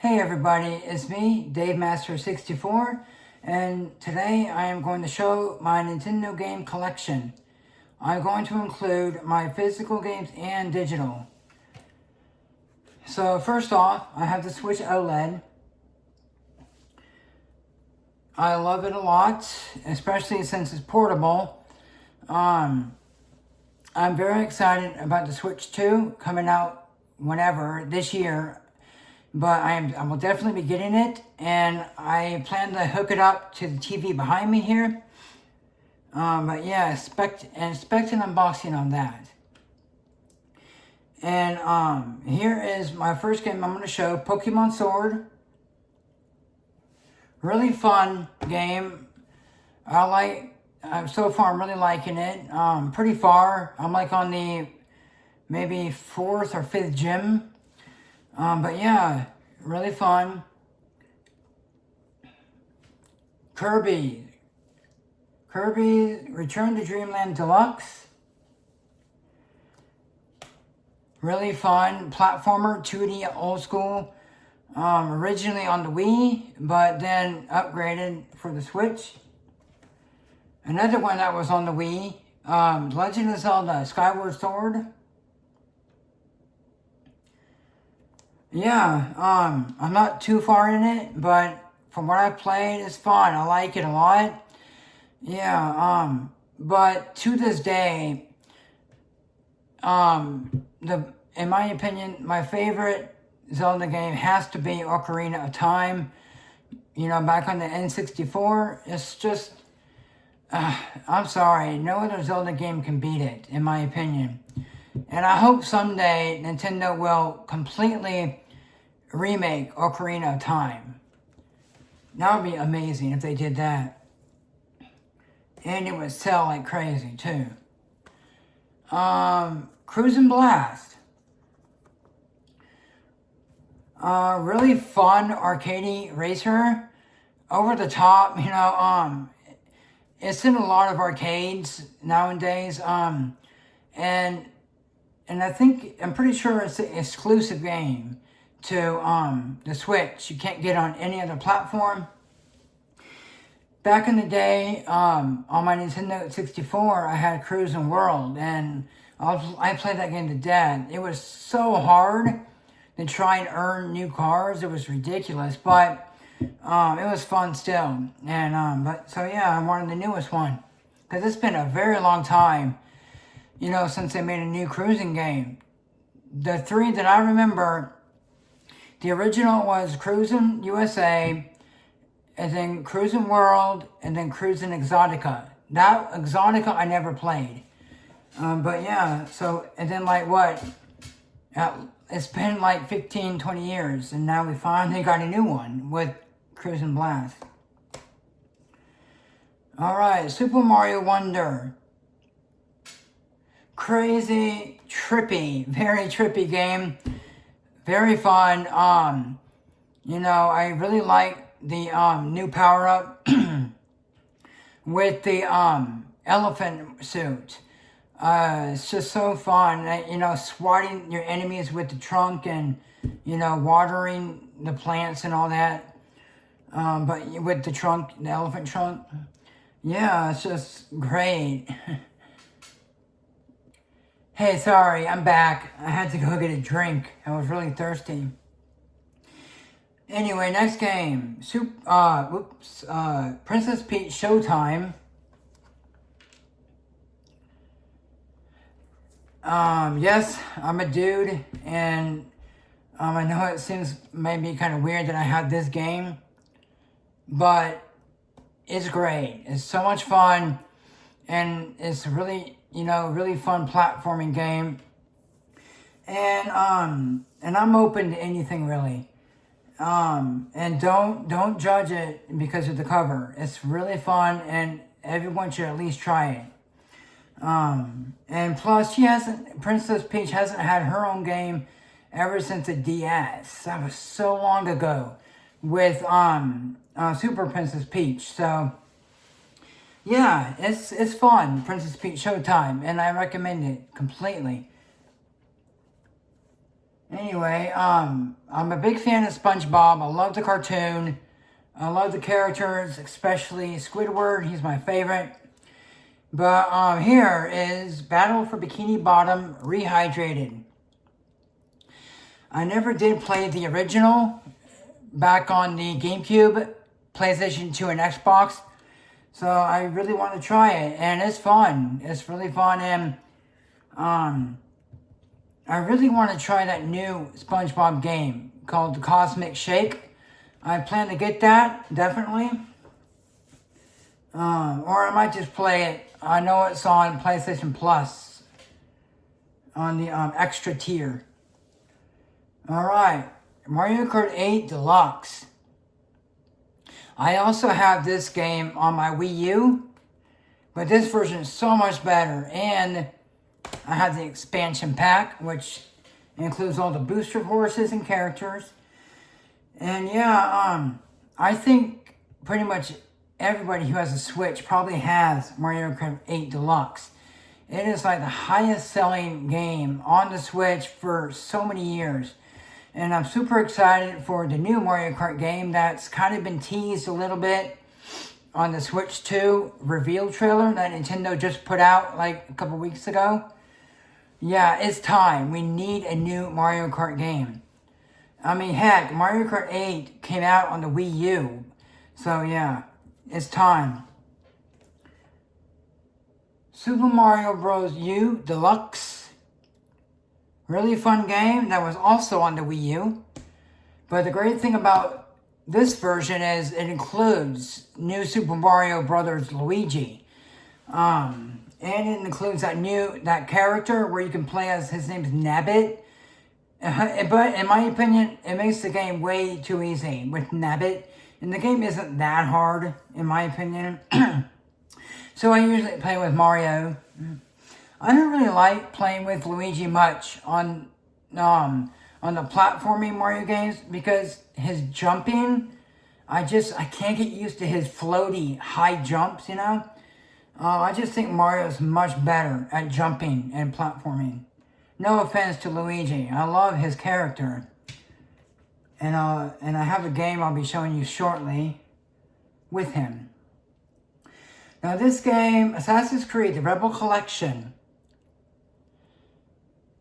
Hey everybody, it's me, Dave Master 64, and today I am going to show my Nintendo game collection. I'm going to include my physical games and digital. So first off, I have the Switch OLED. I love it a lot, especially since it's portable. I'm very excited about the Switch 2 coming out whenever this year. But I will definitely be getting it, and I plan to hook it up to the TV behind me here. But yeah, expect an unboxing on that. And here is my first game I'm going to show, Pokemon Sword. Really fun game. So far I'm really liking it. Pretty far. I'm like on the maybe 4th or 5th gym. But yeah, really fun. Kirby Return to Dreamland Deluxe. Really fun platformer, 2D old school. Originally on the Wii, but then upgraded for the Switch. Another one that was on the Wii, Legend of Zelda Skyward Sword. Yeah, I'm not too far in it, but from what I've played, it's fun. I like it a lot. Yeah, but to this day, in my opinion, my favorite Zelda game has to be Ocarina of Time. You know, back on the N64, it's just, I'm sorry, no other Zelda game can beat it, in my opinion. And I hope someday Nintendo will completely remake Ocarina of Time. That would be amazing if they did that. And it would sell like crazy too. Cruisin' Blast. Really fun arcadey racer. Over the top, you know, it's in a lot of arcades nowadays. And I'm pretty sure it's an exclusive game to the Switch. You can't get on any other platform. Back in the day, on my Nintendo 64, I had Cruisin' World, and I played that game to death. It was so hard to try and earn new cars. It was ridiculous, but it was fun still. And so yeah, I wanted the newest one, because it's been a very long time, you know, since they made a new cruising game. The three that I remember, the original was Cruisin' USA, and then Cruisin' World, and then Cruisin' Exotica. That Exotica I never played. But yeah, so, and then like what? It's been like 15, 20 years, and now we finally got a new one with Cruisin' Blast. Alright, Super Mario Wonder. Crazy, trippy, very trippy game. Very fun. You know, I really like the new power-up with the elephant suit. It's just so fun. You know, swatting your enemies with the trunk and, you know, watering the plants and all that. But with the trunk, the elephant trunk. Yeah, it's just great. Hey, sorry, I'm back. I had to go get a drink. I was really thirsty. Anyway, next game. Princess Peach Showtime. Yes, I'm a dude, and I know it seems maybe kind of weird that I had this game, but it's great. It's so much fun, and it's really, you know, really fun platforming game. And I'm open to anything really. And don't judge it because of the cover. It's really fun, and everyone should at least try it. And plus, Princess Peach hasn't had her own game ever since the DS. That was so long ago with Super Princess Peach. So yeah, it's fun, Princess Peach Showtime, and I recommend it completely. Anyway, I'm a big fan of SpongeBob. I love the cartoon. I love the characters, especially Squidward. He's my favorite. But here is Battle for Bikini Bottom Rehydrated. I never did play the original back on the GameCube, PlayStation 2, and Xbox. So I really want to try it, and it's fun. It's really fun, and I really want to try that new SpongeBob game called the Cosmic Shake. I plan to get that, definitely. Or I might just play it. I know it's on PlayStation Plus on the extra tier. Alright, Mario Kart 8 Deluxe. I also have this game on my Wii U, but this version is so much better, and I have the expansion pack, which includes all the booster horses and characters. And yeah, I think pretty much everybody who has a Switch probably has Mario Kart 8 Deluxe. It is like the highest selling game on the Switch for so many years. And I'm super excited for the new Mario Kart game that's kind of been teased a little bit on the Switch 2 reveal trailer that Nintendo just put out like a couple weeks ago. Yeah, it's time. We need a new Mario Kart game. I mean, heck, Mario Kart 8 came out on the Wii U. So yeah, it's time. Super Mario Bros. U Deluxe. Really fun game that was also on the Wii U. But the great thing about this version is it includes new Super Mario Brothers Luigi. And it includes that character where you can play as, his name's Nabbit. But in my opinion, it makes the game way too easy with Nabbit. And the game isn't that hard, in my opinion. So I usually play with Mario. I don't really like playing with Luigi much on the platforming Mario games because his jumping, I can't get used to his floaty high jumps, you know? I just think Mario's much better at jumping and platforming. No offense to Luigi, I love his character. And I have a game I'll be showing you shortly with him. Now this game, Assassin's Creed, the Rebel Collection.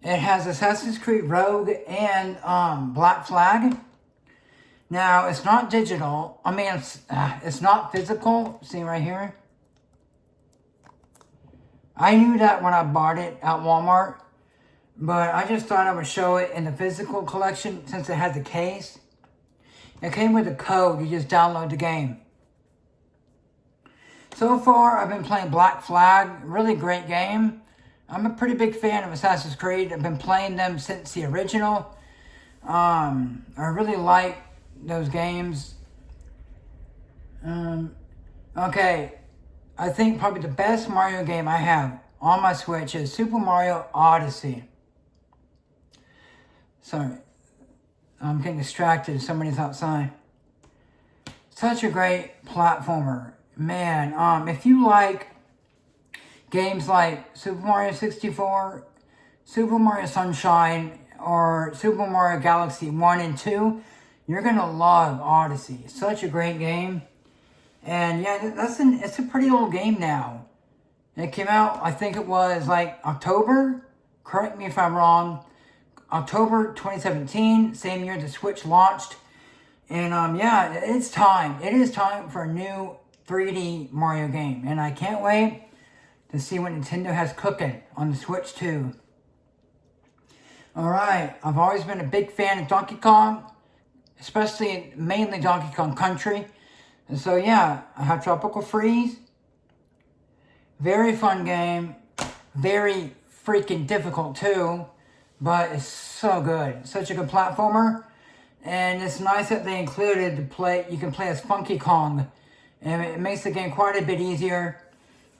It has Assassin's Creed Rogue and Black Flag. Now, it's not digital. I mean, it's not physical. See right here? I knew that when I bought it at Walmart. But I just thought I would show it in the physical collection since it had the case. It came with a code. You just download the game. So far, I've been playing Black Flag. Really great game. I'm a pretty big fan of Assassin's Creed. I've been playing them since the original. I really like those games. Okay, I think probably the best Mario game I have on my Switch is Super Mario Odyssey. Sorry, I'm getting distracted. Somebody's outside. Such a great platformer. Man, if you like games like Super Mario 64, Super Mario Sunshine, or Super Mario Galaxy 1 and 2, you're going to love Odyssey. It's such a great game. And yeah, it's a pretty old game now. It came out, I think it was like October, correct me if I'm wrong, October 2017, same year the Switch launched. And yeah, it's time. It is time for a new 3D Mario game. And I can't wait to see what Nintendo has cooking on the Switch 2. Alright, I've always been a big fan of Donkey Kong, especially mainly Donkey Kong Country. And so yeah, I have Tropical Freeze. Very fun game. Very freaking difficult too, but it's so good. Such a good platformer. And it's nice that they included you can play as Funky Kong. And it makes the game quite a bit easier.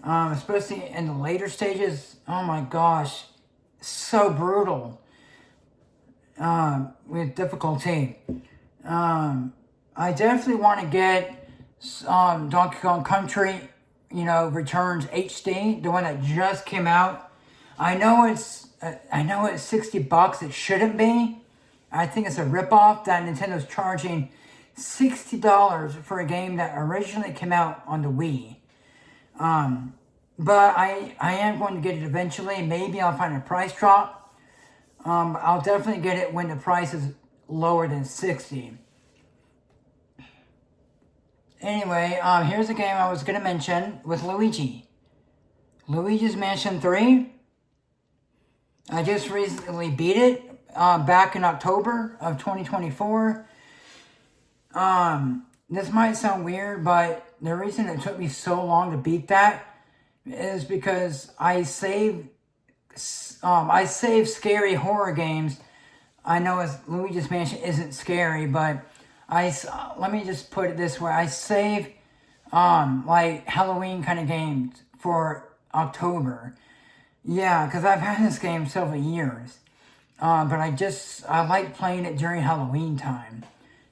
Especially in the later stages. Oh my gosh. So brutal. With difficulty. I definitely want to get Donkey Kong Country, Returns HD, the one that just came out. I know it's $60. It shouldn't be, I think it's a ripoff that Nintendo's charging $60 for a game that originally came out on the Wii. But I am going to get it eventually. Maybe I'll find a price drop. I'll definitely get it when the price is lower than 60. Anyway, here's a game I was going to mention with Luigi. Luigi's Mansion 3. I just recently beat it back in October of 2024. This might sound weird, but the reason it took me so long to beat that is because I save scary horror games. I know Luigi's Mansion isn't scary, but let me just put it this way. I save like Halloween kind of games for October. Yeah, because I've had this game several years. But I like playing it during Halloween time.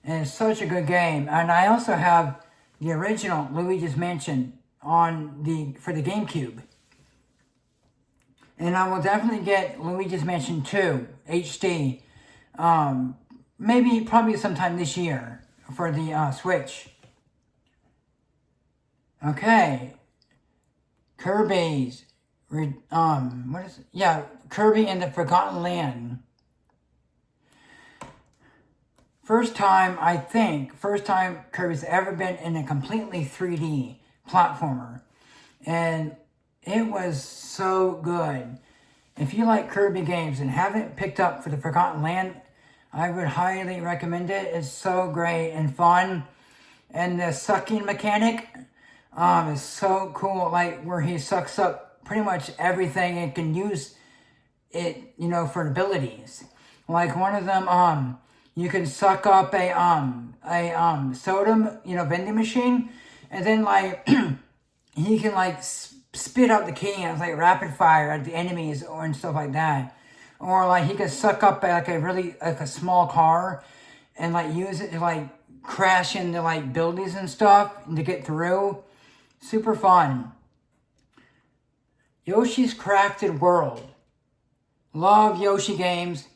And it's such a good game. And I also have the original Luigi's Mansion for the GameCube. And I will definitely get Luigi's Mansion 2 HD. Probably sometime this year for the Switch. Okay. Kirby's what is it? Yeah, Kirby and the Forgotten Land. First time Kirby's ever been in a completely 3D platformer. And it was so good. If you like Kirby games and haven't picked up for the Forgotten Land, I would highly recommend it. It's so great and fun. And the sucking mechanic is so cool. Like where he sucks up pretty much everything and can use it, for abilities. Like one of them, you can suck up a soda, vending machine, and then like he can like spit out the cans like rapid fire at the enemies and stuff like that. Or like he can suck up like a small car and like use it to like crash into like buildings and stuff and to get through. Super fun. Yoshi's Crafted World. Love Yoshi games.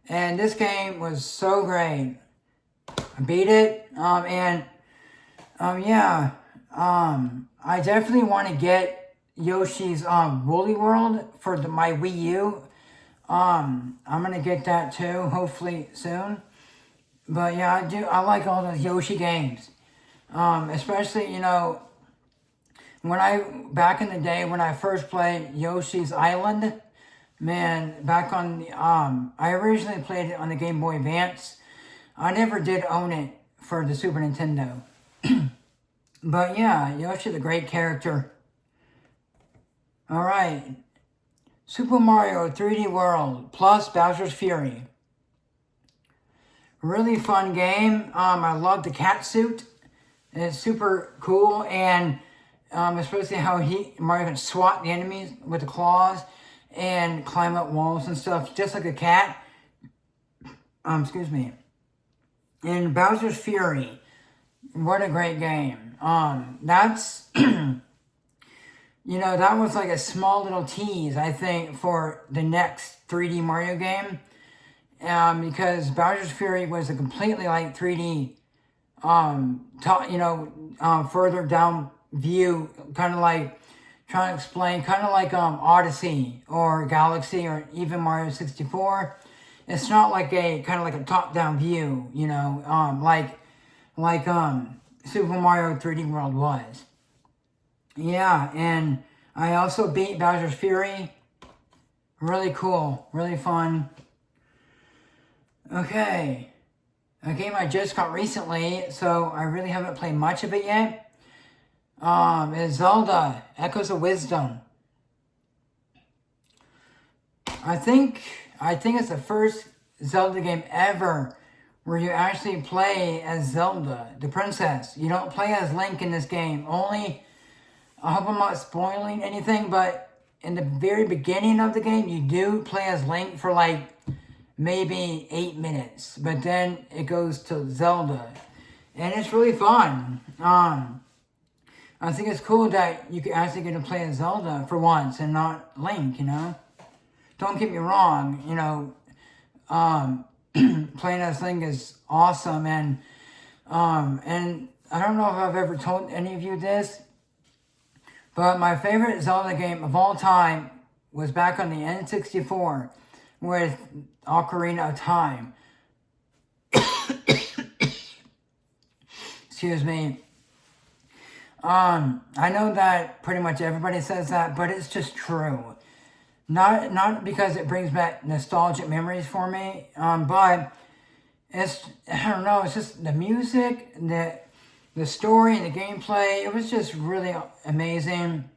And this game was so great. I beat it. I definitely want to get Yoshi's Woolly World for my Wii U. I'm going to get that too, hopefully soon. But yeah, I like all those Yoshi games. Especially, back in the day when I first played Yoshi's Island, man, back on the, I originally played it on the Game Boy Advance. I never did own it for the Super Nintendo. But yeah, Yoshi's a great character. Alright. Super Mario 3D World plus Bowser's Fury. Really fun game. I love the cat suit. It's super cool, and especially how Mario can swat the enemies with the claws and climb up walls and stuff, just like a cat. Excuse me. And Bowser's Fury, what a great game. That's, that was like a small little tease, I think, for the next 3D Mario game. Because Bowser's Fury was a completely like 3D, further down view, kind of like trying to explain, kind of like Odyssey or Galaxy or even Mario 64. It's not like a kind of like a top-down view, like Super Mario 3D World was. Yeah, and I also beat Bowser's Fury. Really cool, really fun. Okay, a game I just got recently, so I really haven't played much of it yet. Is Zelda Echoes of Wisdom. I think it's the first Zelda game ever where you actually play as Zelda, the princess. You don't play as Link in this game. I hope I'm not spoiling anything, but in the very beginning of the game, you do play as Link for like maybe 8 minutes, but then it goes to Zelda, and it's really fun. I think it's cool that you can actually get to play as Zelda for once and not Link, Don't get me wrong, playing this thing is awesome. And I don't know if I've ever told any of you this, but my favorite Zelda game of all time was back on the N64 with Ocarina of Time. Excuse me. I know that pretty much everybody says that, but it's just true. Not because it brings back nostalgic memories for me, but it's, I don't know, it's just the music, the story, and the gameplay. It was just really amazing.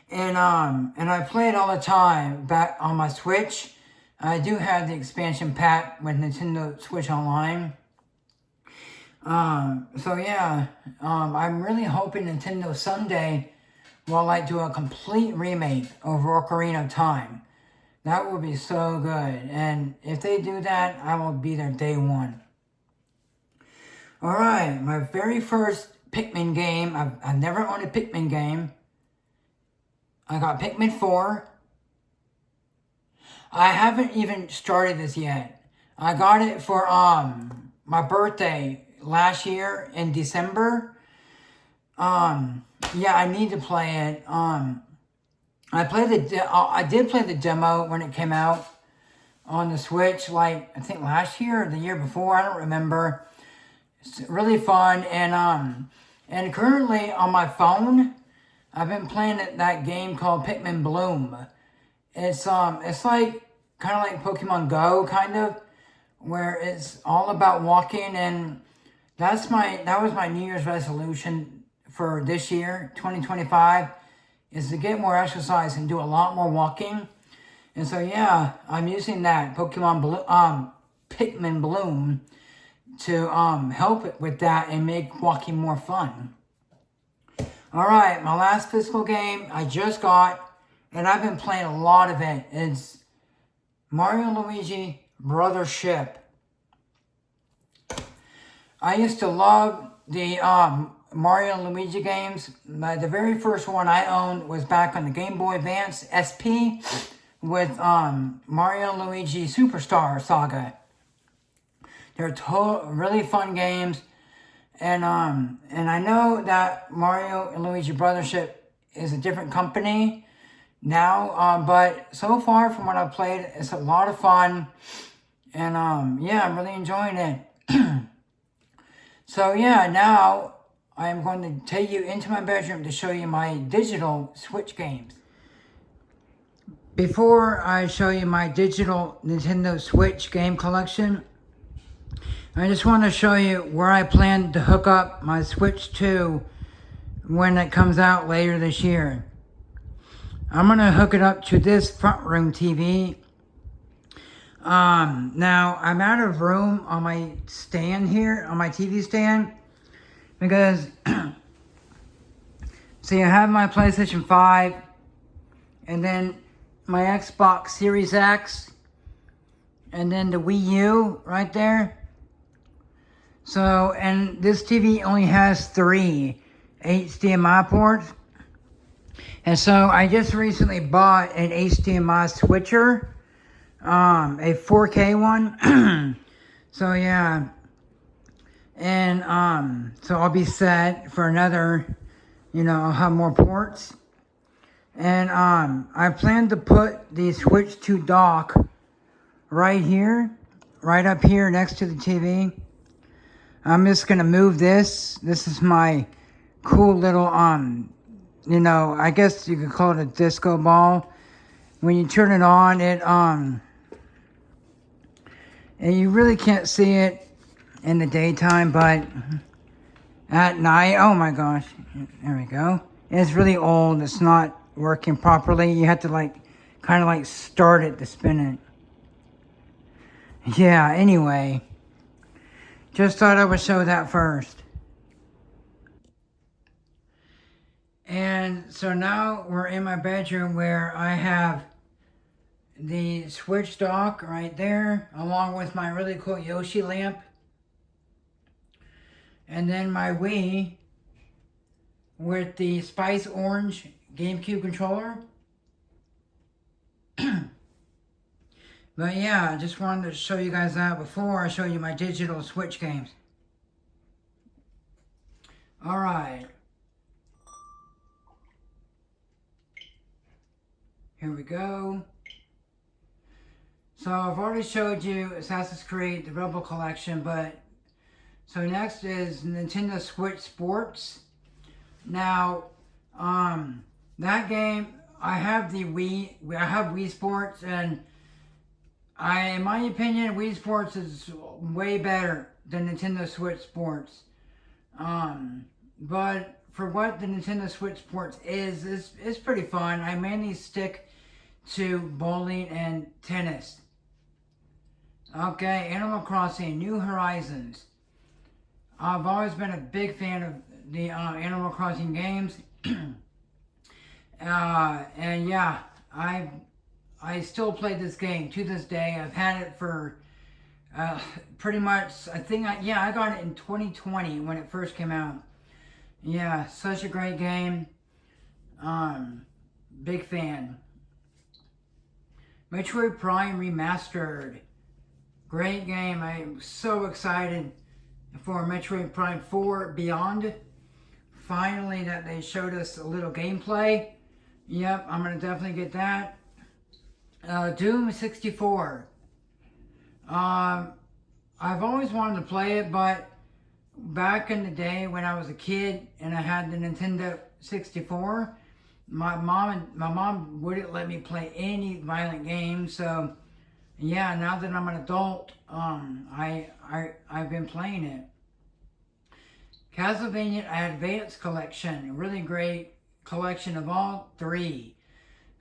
And I play it all the time back on my Switch. I do have the expansion pack with Nintendo Switch Online. So yeah, I'm really hoping Nintendo someday will like do a complete remake of Ocarina of Time. That would be so good. And if they do that, I will be there day one. Alright, my very first Pikmin game. I've never owned a Pikmin game. I got Pikmin 4. I haven't even started this yet. I got it for my birthday last year in December. Yeah, I need to play it. I did play the demo when it came out on the Switch, like I think last year or the year before. I don't remember. It's really fun, and currently on my phone, I've been playing that game called Pikmin Bloom. It's like kind of like Pokemon Go, kind of, where it's all about walking, and that was my New Year's resolution for this year, 2025, is to get more exercise and do a lot more walking. And so yeah, I'm using that Pikmin Bloom to help it with that and make walking more fun. Alright, my last physical game I just got, and I've been playing a lot of it. It's Mario and Luigi Brothership. I used to love the Mario and Luigi games. The very first one I owned was back on the Game Boy Advance SP with Mario and Luigi Superstar Saga. They're really fun games, and I know that Mario and Luigi Brothership is a different company now, but so far from what I've played, it's a lot of fun, and yeah, I'm really enjoying it. So yeah, now I am going to take you into my bedroom to show you my digital Switch games. Before I show you my digital Nintendo Switch game collection, I just want to show you where I plan to hook up my Switch 2 when it comes out later this year. I'm going to hook it up to this front room TV. Now, I'm out of room on my stand here, on my TV stand, because, see, I have my PlayStation 5, and then my Xbox Series X, and then the Wii U right there. So, and this TV only has 3 HDMI ports. And so I just recently bought an HDMI switcher, a 4K one. So yeah, and so I'll be set for another, I'll have more ports. And I plan to put the Switch 2 dock right here, right up here next to the TV. I'm just gonna move this. This is my cool little, I guess you could call it a disco ball. When you turn it on, and you really can't see it in the daytime, but at night, oh my gosh, there we go. It's really old. It's not working properly. You have to kind of start it to spin it. Yeah, anyway. Just thought I would show that first. And so now we're in my bedroom where I have the Switch dock right there, along with my really cool Yoshi lamp. And then my Wii with the Spice Orange GameCube controller. But yeah, I just wanted to show you guys that before I show you my digital Switch games. Alright. Here we go. So I've already showed you Assassin's Creed, the Rebel Collection, but so next is Nintendo Switch Sports. Now, that game, I have Wii Sports, and in my opinion, Wii Sports is way better than Nintendo Switch Sports. But for what the Nintendo Switch Sports is, it's pretty fun. I mainly stick to bowling and tennis. Okay, Animal Crossing, New Horizons. I've always been a big fan of the Animal Crossing games. And yeah, I still play this game to this day. I've had it for pretty much, I got it in 2020 when it first came out. Yeah, such a great game. Big fan. Metroid Prime Remastered. Great game. I'm so excited for Metroid Prime 4 Beyond. Finally, that they showed us a little gameplay. Yep, I'm going to definitely get that. Doom 64. I've always wanted to play it, but back in the day when I was a kid and I had the Nintendo 64, my mom wouldn't let me play any violent games. So yeah, now that I'm an adult, I've been playing it. Castlevania Advance Collection, a really great collection of all 3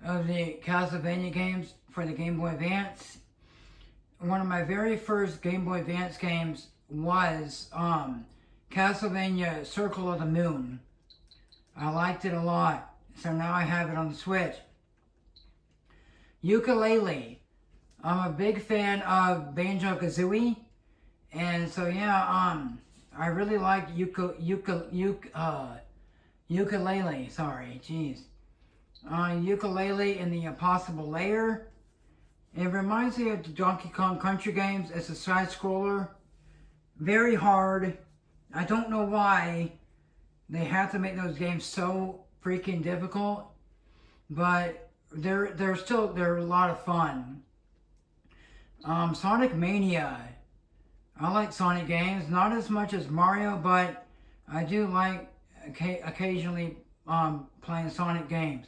of the Castlevania games for the Game Boy Advance. One of my very first Game Boy Advance games was Castlevania Circle of the Moon. I liked it a lot, so now I have it on the Switch. Yooka-Laylee. I'm a big fan of Banjo-Kazooie, and so yeah, I really like Yooka-Laylee. Sorry, jeez. Yooka-Laylee in the Impossible Lair. It reminds me of the Donkey Kong Country games. It's a side scroller, very hard. I don't know why they have to make those games so freaking difficult, but they're a lot of fun. Sonic Mania. I like Sonic games, not as much as Mario, but I do like occasionally playing Sonic games.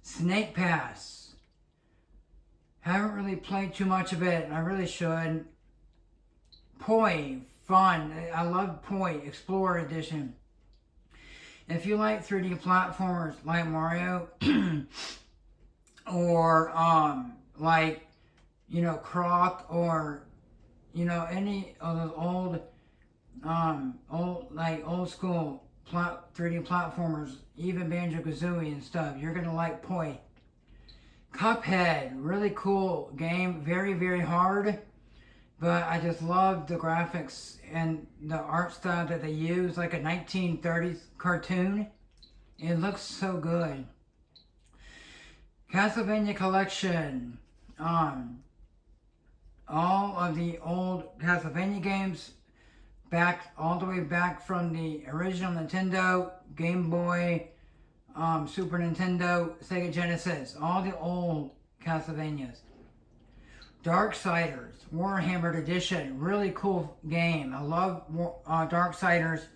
Snake Pass. Haven't really played too much of it. I really should. Poi. Fun. I love Poi. Explorer Edition. If you like 3D platformers like Mario, or like, Croc, or any of those old school 3D platformers, even Banjo-Kazooie and stuff, you're gonna like Poi. Cuphead, really cool game, very, very hard, but I just love the graphics and the art style that they use, like a 1930s cartoon. It looks so good. Castlevania Collection. All of the old Castlevania games, all the way back from the original Nintendo, Game Boy, Super Nintendo, Sega Genesis, all the old Castlevanias. Darksiders, Warhammered Edition, really cool game. I love Darksiders,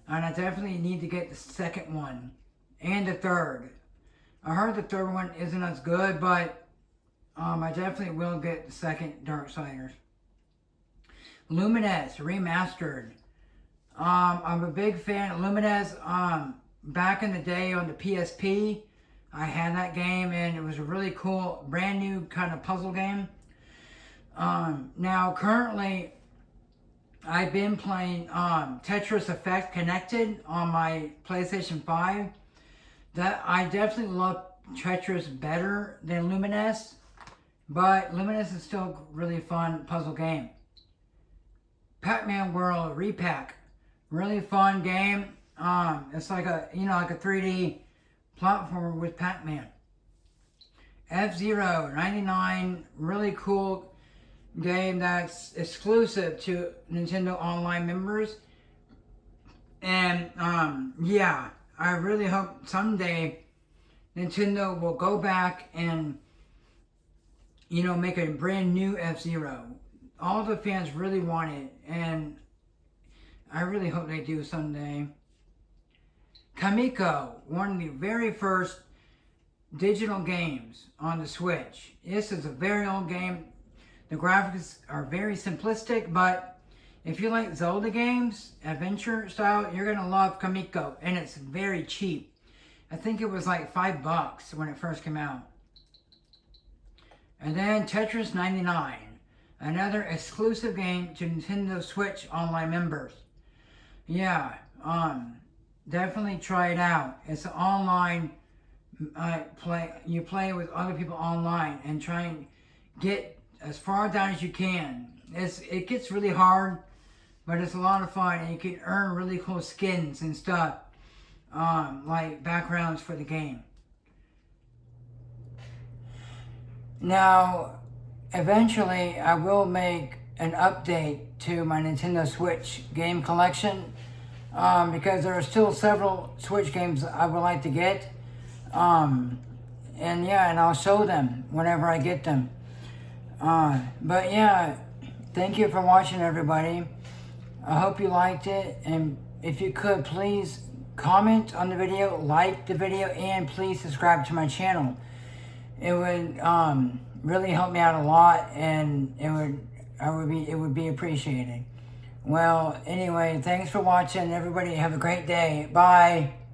and I definitely need to get the second one, and the third. I heard the third one isn't as good, but I definitely will get the second Darksiders. Lumines Remastered. I'm a big fan of Lumines. Back in the day on the PSP, I had that game, and it was a really cool, brand new kind of puzzle game. Now, currently, I've been playing Tetris Effect Connected on my PlayStation 5. I definitely love Tetris better than Lumines, but Lumines is still a really fun puzzle game. Pac-Man World Repack, really fun game. It's like a 3D platformer with Pac-Man. F-Zero 99, really cool game that's exclusive to Nintendo Online members. And yeah, I really hope someday Nintendo will go back and, you know, make a brand new F-Zero. All the fans really want it, and I really hope they do someday. Kamiko, one of the very first digital games on the Switch. This is a very old game. The graphics are very simplistic, but if you like Zelda games, adventure style, you're going to love Kamiko, and it's very cheap. I think it was like $5 when it first came out. And then Tetris 99, another exclusive game to Nintendo Switch Online members. Yeah, definitely try it out. It's an online play. You play with other people online and try and get as far down as you can. It gets really hard, but it's a lot of fun, and you can earn really cool skins and stuff, like backgrounds for the game. Now, eventually, I will make an update to my Nintendo Switch game collection, because there are still several Switch games I would like to get. And yeah, and I'll show them whenever I get them. But yeah, thank you for watching, everybody. I hope you liked it, and if you could, please comment on the video, like the video, and please subscribe to my channel. It would really help me out a lot, and it would be appreciated. Well, anyway, thanks for watching, everybody. Have a great day. Bye.